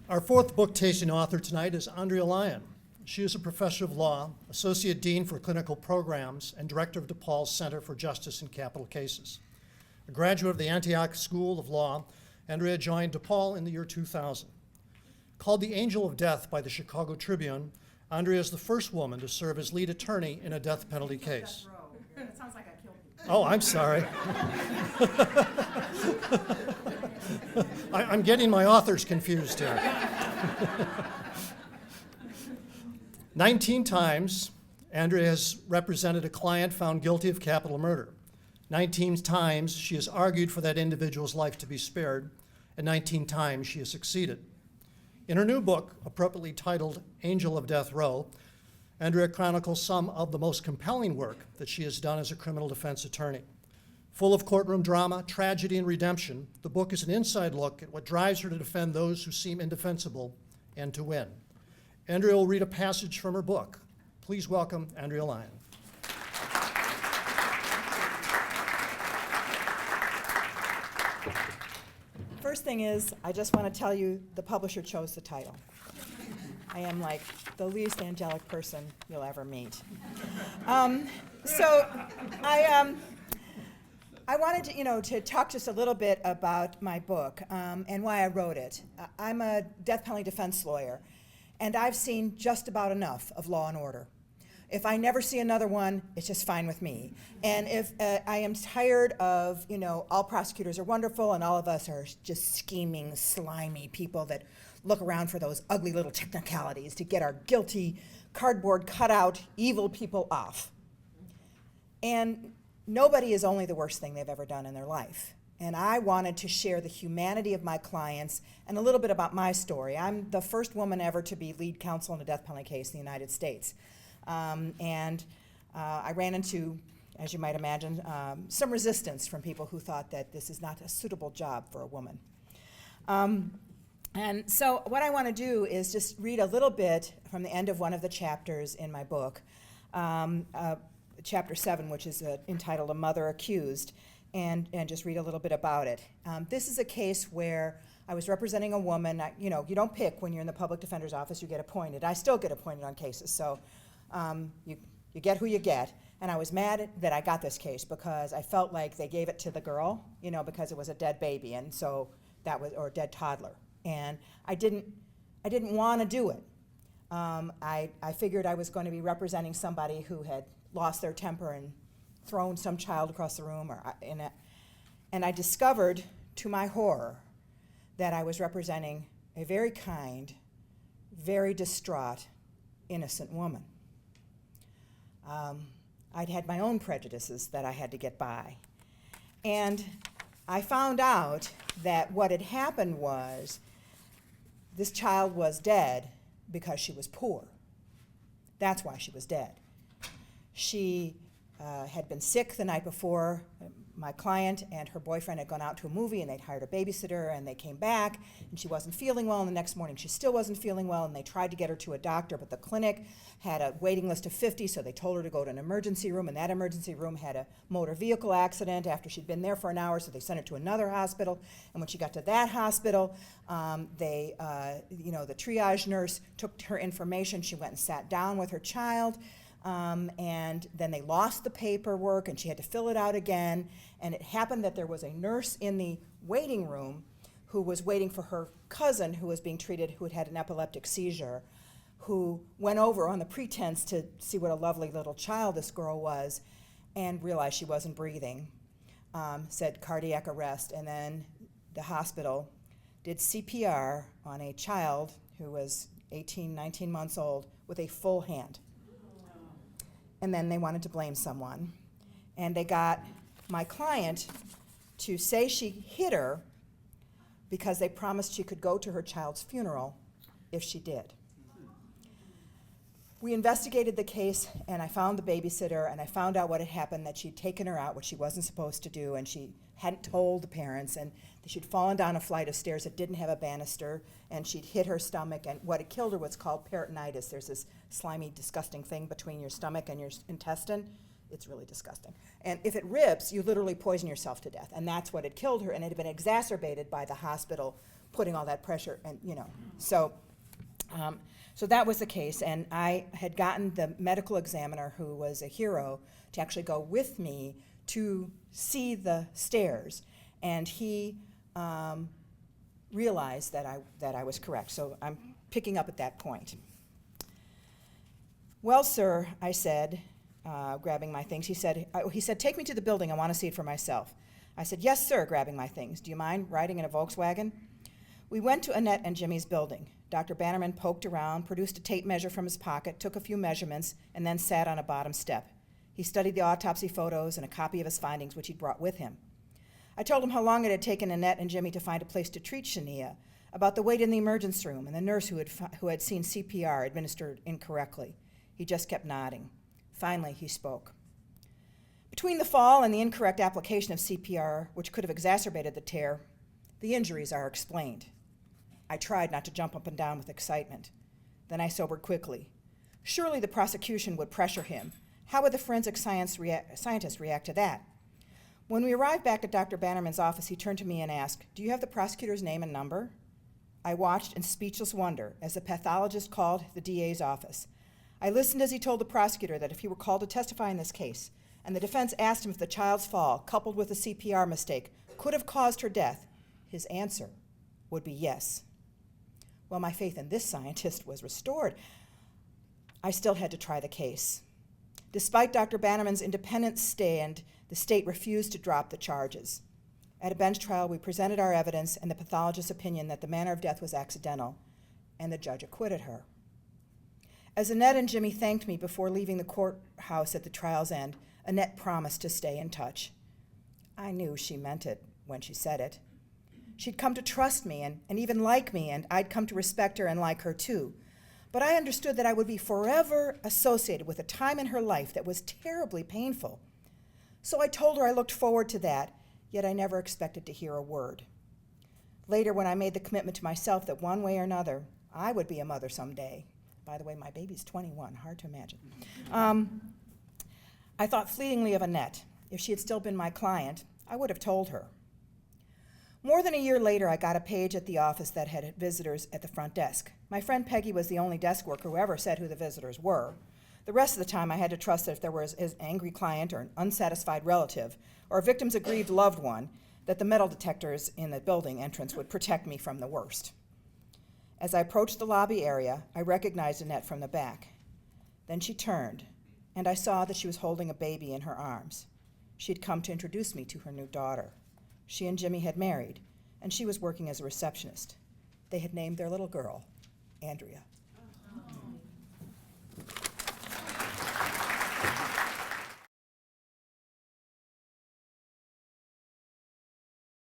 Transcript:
Our fourth book tasting author tonight is Andrea Lyon. She is a professor of law, associate dean for clinical programs, and director of DePaul's Center for Justice in Capital Cases. A graduate of the Antioch School of Law, Andrea joined DePaul in the year 2000. Called the Angel of Death by the Chicago Tribune, Andrea is the first woman to serve as lead attorney in a death penalty case. It sounds like I killed people. Oh, I'm sorry. I'm getting my authors confused here. 19 times, Andrea has represented a client found guilty of capital murder. 19 times, she has argued for that individual's life to be spared, and 19 times she has succeeded. In her new book, appropriately titled Angel of Death Row, Andrea chronicles some of the most compelling work that she has done as a criminal defense attorney. Full of courtroom drama, tragedy, and redemption, the book is an inside look at what drives her to defend those who seem indefensible and to win. Andrea will read a passage from her book. Please welcome Andrea Lyon. First thing is, I just want to tell you the publisher chose the title. I am like the least angelic person you'll ever meet. I wanted to talk just a little bit about my book and why I wrote it. I'm a death penalty defense lawyer, and I've seen just about enough of Law and Order. If I never see another one, it's just fine with me. And if I am tired of, all prosecutors are wonderful and all of us are just scheming, slimy people that look around for those ugly little technicalities to get our guilty, cardboard cutout, evil people off. And nobody is only the worst thing they've ever done in their life. And I wanted to share the humanity of my clients and a little bit about my story. I'm the first woman ever to be lead counsel in a death penalty case in the United States. I ran into, as you might imagine, some resistance from people who thought that this is not a suitable job for a woman. And so what I want to do is just read a little bit from the end of one of the chapters in my book, Chapter 7, which is entitled A Mother Accused, and just read a little bit about it. This is a case where I was representing a woman. You don't pick when you're in the public defender's office, you get appointed. I still get appointed on cases, so you get who you get. And I was mad that I got this case because I felt like they gave it to the girl, because it was a dead baby, and so or a dead toddler. And I didn't want to do it. I figured I was going to be representing somebody who had lost their temper and thrown some child across the room, and I discovered, to my horror, that I was representing a very kind, very distraught, innocent woman. I'd had my own prejudices that I had to get by. And I found out that what had happened was this child was dead because she was poor. That's why she was dead. She had been sick the night before. My client and her boyfriend had gone out to a movie, and they'd hired a babysitter, and they came back, and she wasn't feeling well, and the next morning she still wasn't feeling well, and they tried to get her to a doctor, but the clinic had a waiting list of 50, so they told her to go to an emergency room, and that emergency room had a motor vehicle accident after she'd been there for an hour, so they sent her to another hospital, and when she got to that hospital, the triage nurse took her information. She went and sat down with her child, and then they lost the paperwork, and she had to fill it out again. And it happened that there was a nurse in the waiting room who was waiting for her cousin who was being treated, who had had an epileptic seizure, who went over on the pretense to see what a lovely little child this girl was and realized she wasn't breathing, said cardiac arrest, and then the hospital did CPR on a child who was 18, 19 months old with a full hand. And then they wanted to blame someone. And they got my client to say she hit her because they promised she could go to her child's funeral if she did. We investigated the case, and I found the babysitter, and I found out what had happened, that she'd taken her out, which she wasn't supposed to do, and she hadn't told the parents, and she'd fallen down a flight of stairs that didn't have a banister, and she'd hit her stomach, and what had killed her was called peritonitis. There's this slimy, disgusting thing between your stomach and your intestine. It's really disgusting. And if it rips, you literally poison yourself to death, and that's what had killed her, and it had been exacerbated by the hospital putting all that pressure, and so that was the case, and I had gotten the medical examiner, who was a hero, to actually go with me to see the stairs, and he realized that I was correct. So I'm picking up at that point. "Well, sir," I said, grabbing my things. He said, "Take me to the building. I want to see it for myself." I said, "Yes, sir," grabbing my things. "Do you mind riding in a Volkswagen?" We went to Annette and Jimmy's building. Dr. Bannerman poked around, produced a tape measure from his pocket, took a few measurements, and then sat on a bottom step. He studied the autopsy photos and a copy of his findings, which he'd brought with him. I told him how long it had taken Annette and Jimmy to find a place to treat Shania, about the wait in the emergency room, and the nurse who had seen CPR administered incorrectly. He just kept nodding. Finally, he spoke. "Between the fall and the incorrect application of CPR, which could have exacerbated the tear, the injuries are explained." I tried not to jump up and down with excitement. Then I sobered quickly. Surely the prosecution would pressure him. How would the forensic scientist react to that? When we arrived back at Dr. Bannerman's office, he turned to me and asked, "Do you have the prosecutor's name and number?" I watched in speechless wonder as the pathologist called the DA's office. I listened as he told the prosecutor that if he were called to testify in this case, and the defense asked him if the child's fall, coupled with a CPR mistake, could have caused her death, his answer would be yes. Well, my faith in this scientist was restored. I still had to try the case. Despite Dr. Bannerman's independent stand, the state refused to drop the charges. At a bench trial, we presented our evidence and the pathologist's opinion that the manner of death was accidental, and the judge acquitted her. As Annette and Jimmy thanked me before leaving the courthouse at the trial's end, Annette promised to stay in touch. I knew she meant it when she said it. She'd come to trust me and even like me, and I'd come to respect her and like her too. But I understood that I would be forever associated with a time in her life that was terribly painful. So I told her I looked forward to that, yet I never expected to hear a word. Later, when I made the commitment to myself that one way or another, I would be a mother someday. By the way, my baby's 21, hard to imagine. I thought fleetingly of Annette. If she had still been my client, I would have told her. More than a year later, I got a page at the office that had visitors at the front desk. My friend Peggy was the only desk worker who ever said who the visitors were. The rest of the time, I had to trust that if there was an angry client or an unsatisfied relative or a victim's aggrieved loved one, that the metal detectors in the building entrance would protect me from the worst. As I approached the lobby area, I recognized Annette from the back. Then she turned, and I saw that she was holding a baby in her arms. She had come to introduce me to her new daughter. She and Jimmy had married, and she was working as a receptionist. They had named their little girl Andrea.